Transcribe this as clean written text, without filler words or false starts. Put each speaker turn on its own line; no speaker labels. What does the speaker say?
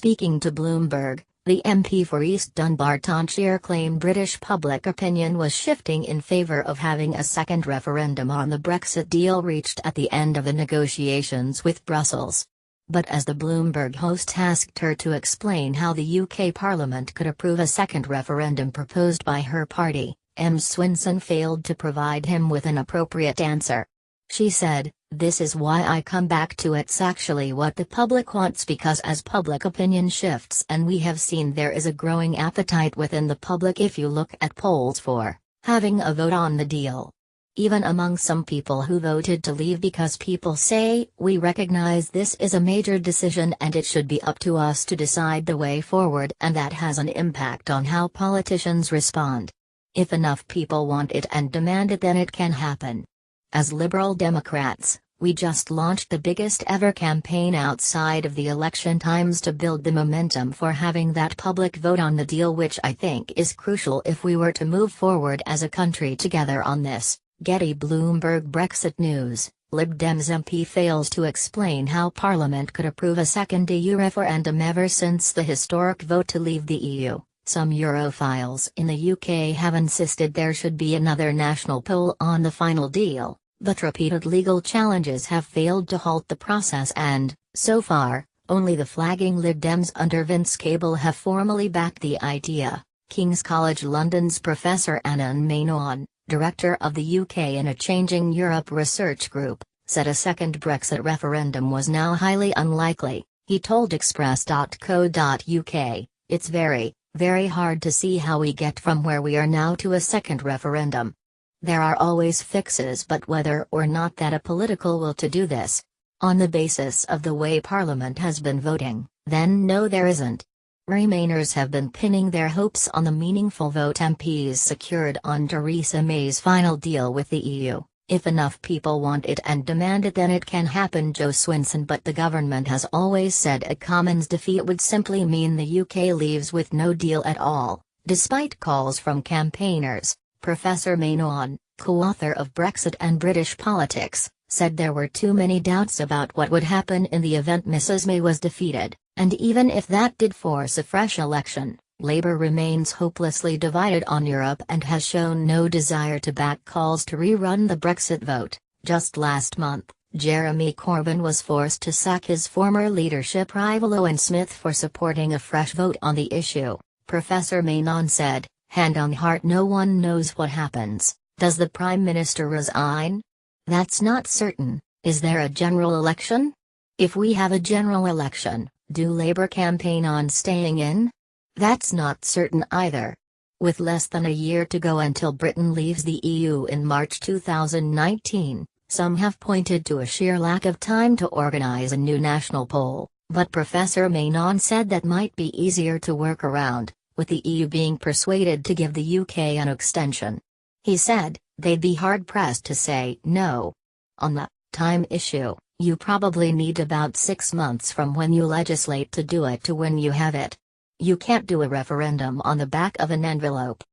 Speaking to Bloomberg, the MP for East Dunbartonshire claimed British public opinion was shifting in favour of having a second referendum on the Brexit deal reached at the end of the negotiations with Brussels. But as the Bloomberg host asked her to explain how the UK Parliament could approve a second referendum proposed by her party, Ms Swinson failed to provide him with an appropriate answer. She said, "This is why I come back to it's actually what the public wants, because as public opinion shifts, and we have seen there is a growing appetite within the public if you look at polls for having a vote on the deal. Even among some people who voted to leave because people say, we recognize this is a major decision and it should be up to us to decide the way forward, and that has an impact on how politicians respond. If enough people want it and demand it, then it can happen. As Liberal Democrats, we just launched the biggest ever campaign outside of the election times to build the momentum for having that public vote on the deal, which I think is crucial if we were to move forward as a country together on this." Getty Bloomberg Brexit News. Lib Dems MP fails to explain how Parliament could approve a second EU referendum ever since the historic vote to leave the EU. Some Europhiles in the UK have insisted there should be another national poll on the final deal, but repeated legal challenges have failed to halt the process and, so far, only the flagging Lib Dems under Vince Cable have formally backed the idea. King's College London's Professor Anand Menon, director of the UK in a Changing Europe research group, said a second Brexit referendum was now highly unlikely. He told Express.co.uk, "It's very, very hard to see how we get from where we are now to a second referendum. There are always fixes, but whether or not that a political will to do this, on the basis of the way Parliament has been voting, then no, there isn't." Remainers have been pinning their hopes on the meaningful vote MPs secured on Theresa May's final deal with the EU. "If enough people want it and demand it, then it can happen," Jo Swinson. But the government has always said a Commons defeat would simply mean the UK leaves with no deal at all, despite calls from campaigners. Professor Menon, co-author of Brexit and British Politics, said there were too many doubts about what would happen in the event Mrs May was defeated, and even if that did force a fresh election, Labour remains hopelessly divided on Europe and has shown no desire to back calls to rerun the Brexit vote. Just last month, Jeremy Corbyn was forced to sack his former leadership rival Owen Smith for supporting a fresh vote on the issue. Professor Menon said, "Hand on heart, no one knows what happens. Does the Prime Minister resign? That's not certain. Is there a general election? If we have a general election, do Labour campaign on staying in? That's not certain either." With less than a year to go until Britain leaves the EU in March 2019, some have pointed to a sheer lack of time to organise a new national poll, but Professor Menon said that might be easier to work around, with the EU being persuaded to give the UK an extension. He said, "They'd be hard-pressed to say no. On the time issue, you probably need about 6 months from when you legislate to do it to when you have it. You can't do a referendum on the back of an envelope."